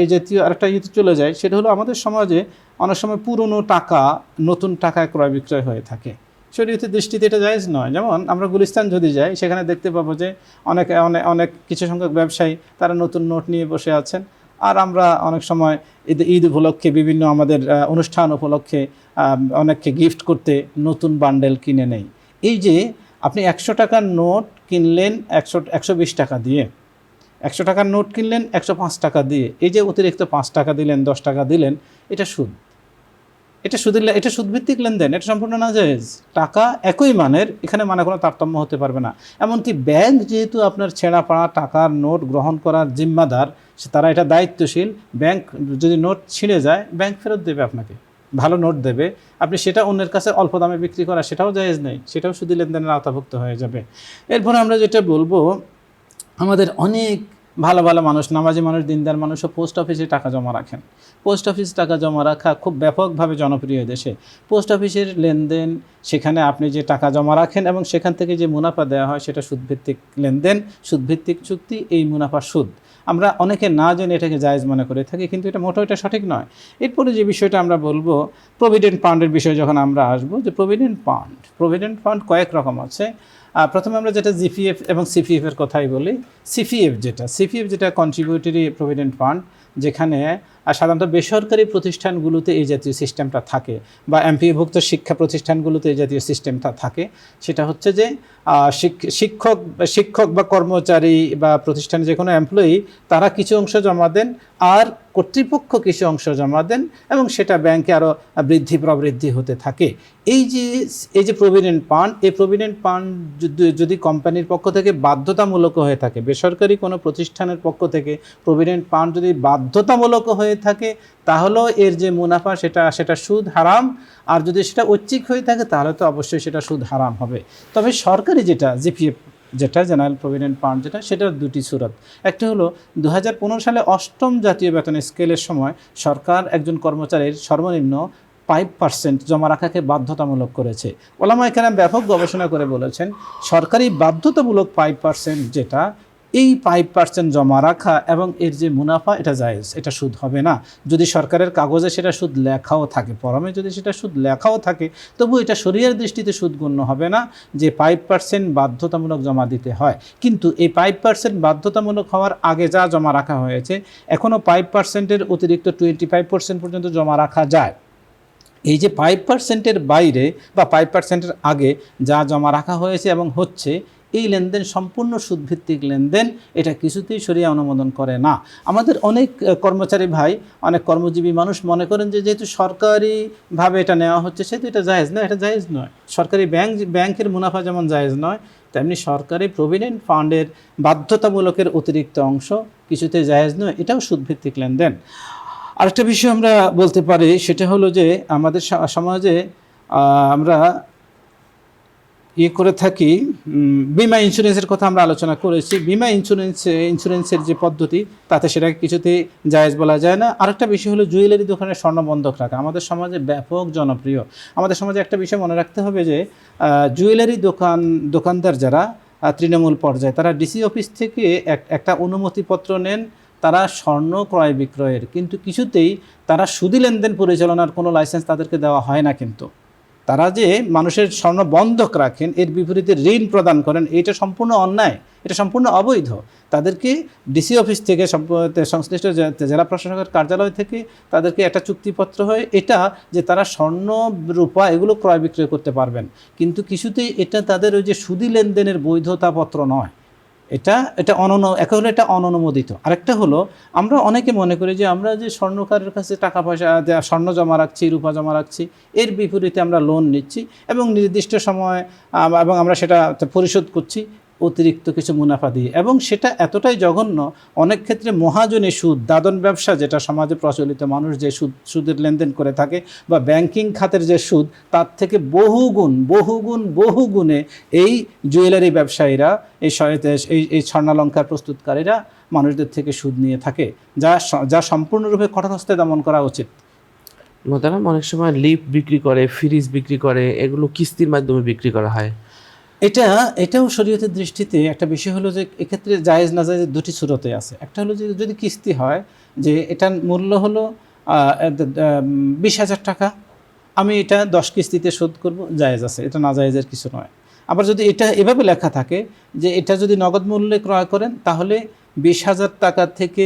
এই জাতীয় আরেকটা চলে যাই, সেটা হলো আমাদের সমাজে অনেক সময় পুরনো টাকা নতুন টাকায় ক্রয় বিক্রয় হয়ে থাকে। শরীয়তের দৃষ্টিতে এটা জায়েজ নয়। যেমন আমরা গুলিস্তান যদি যাই, সেখানে দেখতে পাবো যে অনেক কিছু সংখ্যক ব্যবসায়ী তারা নতুন নোট নিয়ে বসে আছেন, আর আমরা অনেক সময় ঈদ উপলক্ষে বিভিন্ন আমাদের অনুষ্ঠান উপলক্ষে অনেককে গিফট করতে নতুন বান্ডেল কিনে নেই। এই যে আপনি 100 টাকার নোট কিনলেন 120 টাকা দিয়ে, 100 টাকার নোট কিনলেন 105 টাকা দিয়ে, এই যে অতিরিক্ত 5 টাকা দিলেন, 10 টাকা দিলেন, এটা সুদ। এটা সুদভিত্তিক লেনদেন, এটা সম্পূর্ণ নাজায়েজ। টাকা একই মানের, এখানে মানে কোনো তারতম্য হতে পারবে না। এমনকি ব্যাংক যেহেতু আপনার ছেঁড়া পাড়া টাকার নোট গ্রহণ করার জিম্মাদার, তারা এটা দায়িত্বশীল। ব্যাংক যদি নোট ছিঁড়ে যায়, ব্যাংক ফেরত দেবে আপনাকে, ভালো নোট দেবে। আপনি সেটা অন্যের কাছে অল্প দামে বিক্রি করা, সেটাও জায়েজ নেই, সেটাও সুদী লেনদেনের আওতাভুক্ত হয়ে যাবে। এরপরে আমরা যেটা বলবো, আমাদের অনেক ভালো মানুষ, নামাজি মানুষ, দিনদার মানুষও পোস্ট অফিসে টাকা জমা রাখেন। পোস্ট অফিস টাকা জমা রাখা খুব ব্যাপকভাবে জনপ্রিয় দেশে। পোস্ট অফিসের লেনদেন, সেখানে আপনি যে টাকা জমা রাখেন এবং সেখান থেকে যে মুনাফা দেওয়া হয়, সেটা সুদভিত্তিক লেনদেন, সুদভিত্তিক চুক্তি, এই মুনাফা সুদ। আমরা অনেকে না জেনে এটাকে জায়েজ মনে করে থাকি, কিন্তু এটা মোটেও এটা সঠিক নয়। এরপরে যে বিষয়টা আমরা বলবো, প্রভিডেন্ট ফান্ডের বিষয়ে যখন আমরা আসবো, যে প্রভিডেন্ট ফান্ড কয়েক রকম আছে। প্রথমে আমরা যেটা জিপিএফ এবং সিপিএফের কথাই বলি। সিপিএফ যেটা কন্ট্রিবিউটরি প্রভিডেন্ট ফান্ড, যেখানে সাধারণত বেসরকারি প্রতিষ্ঠানগুলোতে এই জাতীয় সিস্টেমটা থাকে, বা এমপিওভুক্ত শিক্ষা প্রতিষ্ঠানগুলোতে এই জাতীয় সিস্টেমটা থাকে। সেটা হচ্ছে যে শিক্ষক বা কর্মচারী বা প্রতিষ্ঠানে যে কোনো এমপ্লয়ি তারা কিছু অংশ জমা দেন, আর কর্তৃপক্ষ কিছু অংশ জমা দেন, এবং সেটা ব্যাংকে আরও বৃদ্ধি প্রবৃদ্ধি হতে থাকে। এই যে প্রভিডেন্ট ফান্ড, এই প্রভিডেন্ট ফান্ড যদি কোম্পানির পক্ষ থেকে বাধ্যতামূলক হয়ে থাকে, বেসরকারি কোনো প্রতিষ্ঠানের পক্ষ থেকে প্রভিডেন্ট ফান্ড যদি বাধ্যতামূলক হয়ে থাকে, তাহলেও এর যে মুনাফা সেটা সুদ হারাম। আর যদি সেটা ঐচ্ছিক হয়ে থাকে তাহলে তো অবশ্যই সেটা সুদ হারাম হবে। তবে সরকারি যেটা জিপিএফ, যেটা জেনারেল প্রভিডেন্ট ফান্ড, সেটার দুটি সুরত। একটা হলো 2015 সালে 8ম জাতীয় বেতন স্কেলের সময় সরকার একজন কর্মচারীর সর্বনিম্ন 5% জমা রাখাকে বাধ্যতামূলক করেছে। ওলামায়ে কেরাম ব্যাপক গবেষণা করে বলেছেন, সরকারি বাধ্যতামূলক 5% যেটা, এই 5% জমা রাখা এবং এর যে মুনাফা, এটা জায়েজ, এটা সুদ হবে না। যদি সরকারের কাগজে সেটা সুদ লেখাও থাকে, ফরমে যদি সেটা সুদ লেখাও থাকে, তবু এটা শরীয়তের দৃষ্টিতে সুদ গণ্য হবে না, যে 5% বাধ্যতামূলক জমা দিতে হয়। কিন্তু এই 5% বাধ্যতামূলক হওয়ার আগে যা জমা রাখা হয়েছে, এখনও 5%-এর অতিরিক্ত 25% পর্যন্ত জমা রাখা যায়। এই যে 5%-এর বাইরে বা 5%-এর আগে যা জমা রাখা হয়েছে এবং হচ্ছে, এই লেনদেন সম্পূর্ণ সুদভিত্তিক লেনদেন, এটা কিছুতেই শরিয়া অনুমোদন করে না। আমাদের অনেক কর্মচারী ভাই, অনেক কর্মজীবী মানুষ মনে করেন যে যেহেতু সরকারিভাবে এটা নেওয়া হচ্ছে সেহেতু এটা জায়েজ না। এটা জায়েজ নয়। সরকারি ব্যাংকের মুনাফা যেমন জায়েজ নয়, তেমনি সরকারি প্রভিডেন্ট ফান্ডের বাধ্যতামূলকের অতিরিক্ত অংশ কিছুতে জায়েজ নয়, এটাও সুদভিত্তিক লেনদেন। আরেকটা বিষয় আমরা বলতে পারি, সেটা হলো যে আমাদের সমাজে আমরা করে থাকি, বিমা ইন্স্যুরেন্সের কথা আমরা আলোচনা করেছি। বিমা ইন্স্যুরেন্সের যে পদ্ধতি, তাতে সেটাকে কিছুতেই জায়েজ বলা যায় না। আরেকটা বিষয় হলো জুয়েলারি দোকানের স্বর্ণ বন্ধক রাখা, আমাদের সমাজে ব্যাপক জনপ্রিয়। আমাদের সমাজে একটা বিষয় মনে রাখতে হবে যে জুয়েলারি দোকানদার যারা তৃণমূল পর্যায়ে, তারা ডিসি অফিস থেকে একটা অনুমতিপত্র নেন তারা স্বর্ণ ক্রয় বিক্রয়ের, কিন্তু কিছুতেই তারা সুদি লেনদেন পরিচালনার কোনো লাইসেন্স তাদেরকে দেওয়া হয় না। কিন্তু তারা যে মানুষের স্বর্ণ বন্ধক রাখেন, এর বিপরীতে ঋণ প্রদান করেন, এটা সম্পূর্ণ অন্যায়, এটা সম্পূর্ণ অবৈধ। তাদেরকে ডিসি অফিস থেকে সংশ্লিষ্ট জেলা প্রশাসকের কার্যালয় থেকে তাদেরকে একটা চুক্তিপত্র হয় এটা, যে তারা স্বর্ণ রূপা এগুলো ক্রয় বিক্রয় করতে পারবেন, কিন্তু কিছুতেই এটা তাদের ওই যে সুদি লেনদেনের বৈধতাপত্র নয়। এটা এক হলো এটা অননুমোদিত। আরেকটা হলো, আমরা অনেকে মনে করি যে আমরা যে স্বর্ণকারের কাছে টাকা পয়সা স্বর্ণ জমা রাখছি, রূপা জমা রাখছি, এর বিপরীতে আমরা লোন নিচ্ছি এবং নির্দিষ্ট সময় এবং আমরা সেটা পরিশোধ করছি অতিরিক্ত কিছু মুনাফা দিয়ে, এবং সেটা এতটাই জঘন্য, অনেক ক্ষেত্রে মহাজনী সুদ, দাদন ব্যবসা যেটা সমাজে প্রচলিত, মানুষ যে সুদের লেনদেন করে থাকে, বা ব্যাংকিং খাতের যে সুদ, তার থেকে বহুগুণে এই জুয়েলারি ব্যবসায়ীরা, এই স্বর্ণালঙ্কার প্রস্তুতকারীরা মানুষদের থেকে সুদ নিয়ে থাকে, যা সম্পূর্ণরূপে কঠোর হস্তে দমন করা উচিত।
মোহতারাম, অনেক সময় লিফট বিক্রি করে, ফ্রিজ বিক্রি করে, এগুলো কিস্তির মাধ্যমে বিক্রি করা হয়।
এটাও শরীয়তের দৃষ্টিতে একটা বিষয় হলো যে এক্ষেত্রে জায়েজ না জায়েজ দুটি সুরতে আছে। একটা হলো যে যদি কিস্তি হয়, যে এটার মূল্য হলো 20,000 টাকা, আমি এটা 10 কিস্তিতে শোধ করব, জায়েজ আছে, এটা না জায়েজের কিছু নয়। আবার যদি এটা এভাবে লেখা থাকে যে এটা যদি নগদ মূল্যে ক্রয় করেন, তাহলে 20,000 টাকা থেকে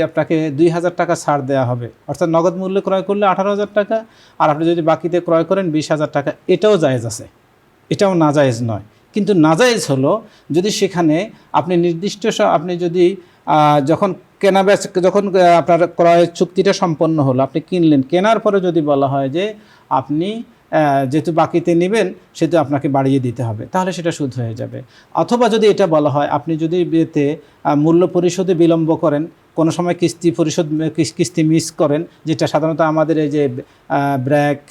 আপনাকে 2,000 টাকা ছাড় দেওয়া হবে, অর্থাৎ নগদ মূল্যে ক্রয় করলে 18,000 টাকা, আর আপনি যদি বাকিতে ক্রয় করেন 20,000 টাকা, এটাও জায়েজ আছে, এটাও নাজায়েজ নয়। কিন্তু নাজায়েজ হলো যদি সেখানে আপনি নির্দিষ্ট আপনি যদি যখন যখন আপনার ক্রয়ের চুক্তিটা সম্পন্ন হলো, আপনি কিনলেন, কেনার পরে যদি বলা হয় যে আপনি যেহেতু বাকিতে নেবেন সেহেতু আপনাকে বাড়িয়ে দিতে হবে, তাহলে সেটা সুদ হয়ে যাবে। অথবা যদি এটা বলা হয় আপনি যদি এতে মূল্য পরিশোধে বিলম্ব করেন, কোনো সময় কিস্তি মিস করেন, যেটা সাধারণত আমাদের এই যে ব্র্যাক,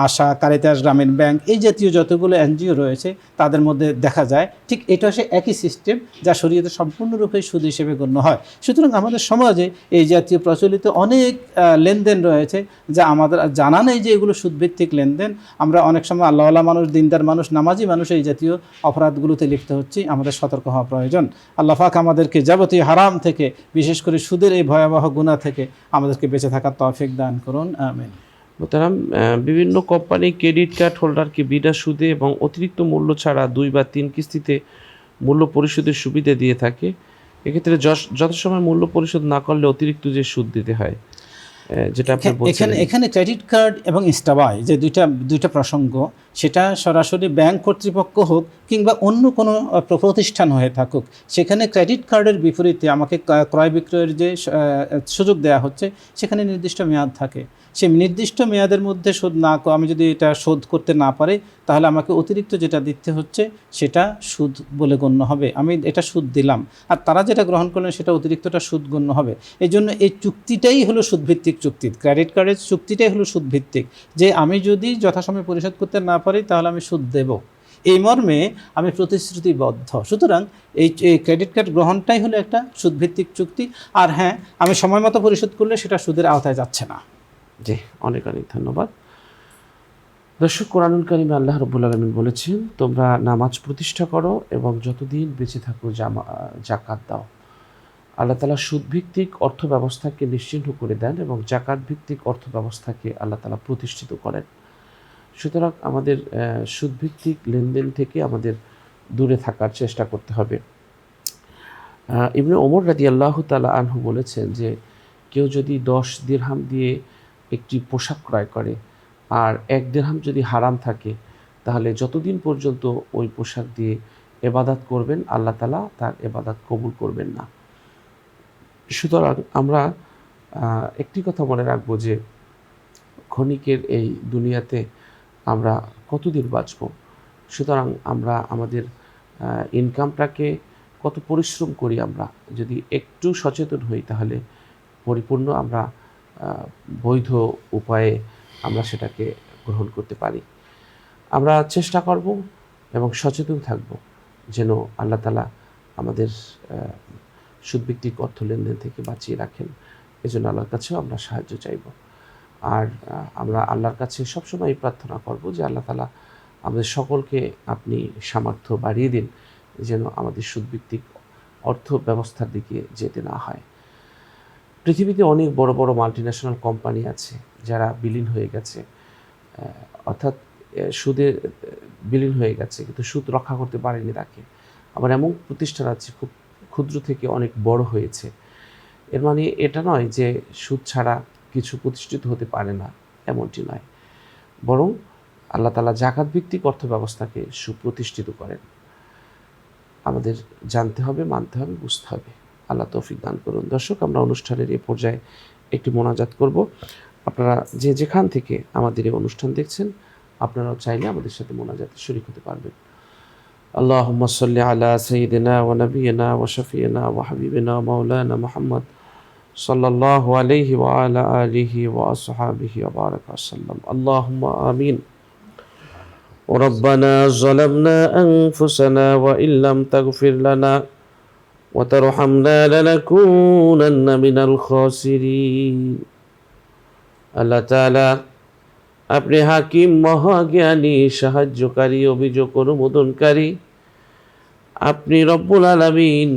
আশা, কারিতাস গ্রামীণ ব্যাংক, এই জাতীয় যতগুলো এনজিও রয়েছে তাদের মধ্যে দেখা যায়, ঠিক এটা হচ্ছে একই সিস্টেম যা শরীয়তে সম্পূর্ণরূপে সুদ হিসেবে গণ্য হয়। সুতরাং আমাদের সমাজে এই জাতীয় প্রচলিত অনেক লেনদেন রয়েছে যা আমাদের জানা নেই যে এগুলো সুদভিত্তিক লেনদেন। আমরা অনেক সময় আল্লাহওয়ালা মানুষ, দিনদার মানুষ, নামাজি মানুষ এই জাতীয় অপরাধগুলোতে লিপ্ত হচ্ছি, আমাদের সতর্ক হওয়া প্রয়োজন। আল্লাহ পাক আমাদেরকে যাবতীয় হারাম থেকে, বিশেষ করে সুদের এই ভয়াবহ গুনাহ থেকে আমাদেরকে বেঁচে থাকার তৌফিক দান করুন, আমিন।
মোহতারাম, বিভিন্ন কোম্পানি ক্রেডিট কার্ড হোল্ডারকে বিনা সুদে এবং অতিরিক্ত মূল্য ছাড়া 2 বা 3 কিস্তিতে মূল্য পরিশোধের সুবিধা দিয়ে থাকে। এক্ষেত্রে যথাসময় মূল্য পরিশোধ না করলে অতিরিক্ত যে সুদ দিতে হয়। যেটা আপনি বলছেন।
এখানে ক্রেডিট কার্ড এবং ইনস্টাবাই যে দুইটা প্রসঙ্গ, সেটা সরাসরি ব্যাংক কর্তৃপক্ষ হোক কিংবা অন্য কোনো প্রতিষ্ঠান হয়ে থাকুক, সেখানে ক্রেডিট কার্ডের বিপরীতে আমাকে ক্রয় বিক্রয়ের যে সুযোগ দেওয়া হচ্ছে, সেখানে নির্দিষ্ট মেয়াদ থাকে। সেই নির্দিষ্ট মেয়াদের মধ্যে আমি যদি এটা শোধ করতে না পারি, তাহলে আমাকে অতিরিক্ত যেটা দিতে হচ্ছে সেটা সুদ বলে গণ্য হবে। আমি এটা সুদ দিলাম, আর তারা যেটা গ্রহণ করলেন সেটা অতিরিক্তটা সুদ গণ্য হবে। এই জন্য এই চুক্তিটাই হলো সুদভিত্তিক চুক্তি। ক্রেডিট কার্ডের চুক্তিটাই হলো সুদভিত্তিক, যে আমি যদি যথাসময়ে পরিশোধ করতে না পারি তাহলে আমি সুদ দেব, এই মর্মে আমি প্রতিশ্রুতিবদ্ধ। সুতরাং এই ক্রেডিট কার্ড গ্রহণটাই হলো একটা সুদভিত্তিক চুক্তি। আর হ্যাঁ, আমি সময় মতো পরিশোধ করলে সেটা সুদের আওতায় যাচ্ছে না।
জি, অনেক অনেক ধন্যবাদ। দর্শক, কোরআনুল কারিমে আল্লাহ রাব্বুল আলামিন বলেছেন, তোমরা নামাজ প্রতিষ্ঠা করো এবং যতদিন বেঁচে থাকো জাকাত দাও। আল্লাহ তাআলা সুদভিত্তিক অর্থ ব্যবস্থাকে নিশ্চিহ্ন করে দেন এবং জাকাত ভিত্তিক অর্থ ব্যবস্থাকে আল্লাহ তাআলা প্রতিষ্ঠিত করেন। সুতরাং আমাদের সুদভিত্তিক লেনদেন থেকে আমাদের দূরে থাকার চেষ্টা করতে হবে। ইবনে ওমর রাদিয়াল্লাহু তাআলা আনহু বলেছেন যে, কেউ যদি 10 দিরহাম দিয়ে একটি পোশাক ক্রয় করে আর 1 দিরহাম যদি হারাম থাকে, তাহলে যতদিন পর্যন্ত ওই পোশাক দিয়ে ইবাদত করবেন, আল্লাহ তাআলা তার ইবাদত কবুল করবেন না। সুতরাং আমরা একটি কথা মনে রাখবো যে, ক্ষণিকের এই দুনিয়াতে আমরা কতদিন বাঁচব। সুতরাং আমরা আমাদের ইনকামটাকে কত পরিশ্রম করি, আমরা যদি একটু সচেতন হই, তাহলে পরিপূর্ণ আমরা বৈধ উপায়ে আমরা সেটাকে গ্রহণ করতে পারি। আমরা চেষ্টা করব এবং সচেতন থাকব যেন আল্লাহ তাআলা আমাদের সুদভিত্তিক অর্থ লেনদেন থেকে বাঁচিয়ে রাখেন। এজন্য আল্লাহর কাছেও আমরা সাহায্য চাইব। আর আমরা আল্লাহর কাছে সবসময় প্রার্থনা করব যে, আল্লাহ তাআলা আমাদের সকলকে আপনি সামর্থ্য বাড়িয়ে দিন, যেন আমাদের সুদভিত্তিক অর্থ ব্যবস্থার দিকে যেতে না হয়। পৃথিবীতে অনেক বড় বড় মাল্টিন্যাশনাল কোম্পানি আছে যারা বিলীন হয়ে গেছে, অর্থাৎ সুদে বিলীন হয়ে গেছে, কিন্তু সুদ রক্ষা করতে পারেনি তাকে। আবার এমন প্রতিষ্ঠান আছে খুব ক্ষুদ্র থেকে অনেক বড় হয়েছে। এর মানে এটা নয় যে সুদ ছাড়া কিছু প্রতিষ্ঠিত হতে পারে না, এমনটি নয়। বরং আল্লাহ তাআলা জাকাত ভিত্তিক অর্থ ব্যবস্থাকে সুপ্রতিষ্ঠিত করেন। আমাদের জানতে হবে, মানতে হবে, বুঝতে হবে। আল্লাহ তৌফিক দান করুন। দর্শক, আমরা অনুষ্ঠানের এই পর্যায়ে একটি মোনাজাত করব। আপনারা যে যেখান থেকে আমাদের এই অনুষ্ঠান দেখছেন, আপনারাও চাইলে আমাদের সাথে মোনাজাতে শরীক হতে পারবেন। আল্লাহুম্মা সাল্লি আলা সাইয়্যিদিনা ওয়া নাবিয়িনা ওয়া শাফিয়িনা ওয়া হাবিবিনা মাওলানা মুহাম্মদ সাল্লাল্লাহু আলাইহি ওয়া আলা আলিহি ওয়া আসহাবিহি ওয়া বারাকা ওয়াসাল্লাম। আল্লাহুম্মা আমিন। ربنا ظلمنا أنفسنا وإن لم تغفر لنا وترحمنا لنكونن من الخاسرين। আল্লাহ তাআলা আপনি হাকিম, মহাজ্ঞানী, সাহায্যকারী, অভিযোগ অনুমোদনকারী। আপনি রব্বুল আলামিন,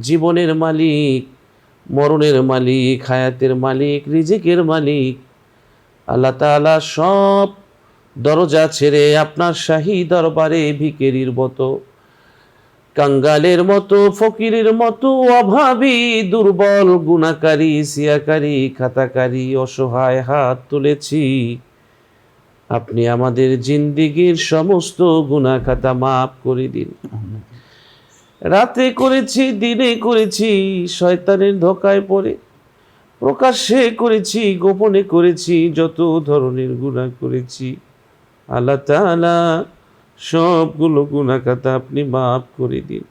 জীবনের মালিক, মরণের মালিক, হায়াতের মালিক, রিজিকের মালিক। আল্লাহ তাআলা সব দরজা ছেড়ে আপনার শাহী দরবারে ভিখারির মতো, কাঙ্গালের মতো, ফকিরের মতো, অভাবী, দুর্বল, গুনাহকারী, সিয়াকারী, খাতাকারী, অসহায় হাত তুলেছি। আপনি আমাদের জিন্দেগীর সমস্ত গুনাহ খাতা মাফ করে দিন। রাতে করেছি, দিনে করেছি, শয়তানের ধোঁকায় পড়ে, প্রকাশ্যে করেছি, গোপনে করেছি, যত ধরনের গুনাহ করেছি, আল্লাহ তাআলা সবগুলো গুনাহ খাতা আপনি মাফ করে দিন।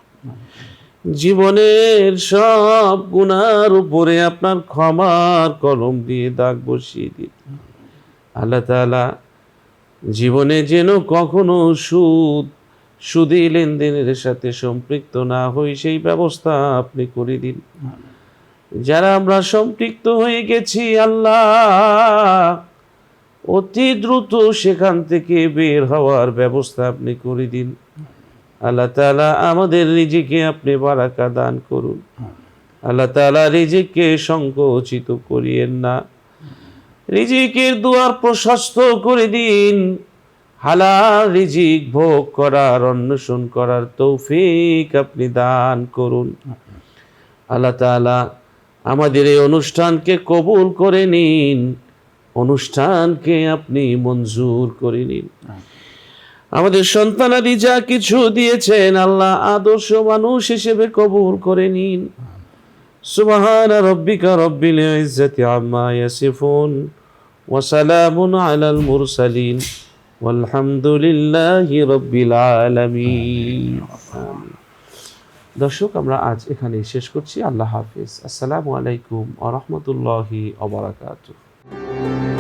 জীবনের সব গুনার উপরে আপনার ক্ষমার কলম দিয়ে দাগ বসিয়ে দিন। আল্লাহ তাআলা জীবনে যেন কখনো সুদী লেনদেনের সাথে সম্পৃক্ত না হই, সেই ব্যবস্থা আপনি করে দিন। যারা আমরা সম্পৃক্ত হয়ে গেছি, আল্লাহ অতি দ্রুত সেখান থেকে বের হওয়ার ব্যবস্থা আপনি করে দিন। আল্লাহ তাআলা আমাদের রিজিকে আপনি বারাকা দান করুন। আল্লাহ তাআলা রিজিককে সংকোচিত করিয়েন না, রিজিকের দুয়ার প্রশস্ত করে দিন। হালাল রিজিক ভোগ করার, অন্বেষণ করার তৌফিক আপনি দান করুন। আল্লাহ তাআলা আমাদের এই অনুষ্ঠানকে কবুল করে নিন, অনুষ্ঠানকে আপনি মঞ্জুর করে নিন। আমাদের সন্তানাদি যা কিছু দিয়েছেন আল্লাহ আদর্শ মানুষ হিসেবে কবুল করে নিন। সুবহান রাব্বিকা রব্বিল ইজ্জাতি আম্মা ইয়াসিফুন ওয়া সালামুন আলাল মুরসালিন ওয়ালহামদুলিল্লাহি রাব্বিল আলামিন। দর্শক, আমরা আজ এখানেই শেষ করছি। আল্লাহ হাফিজ। আসসালামু আলাইকুম ওয়া রাহমাতুল্লাহি ওয়া বারাকাতুহু।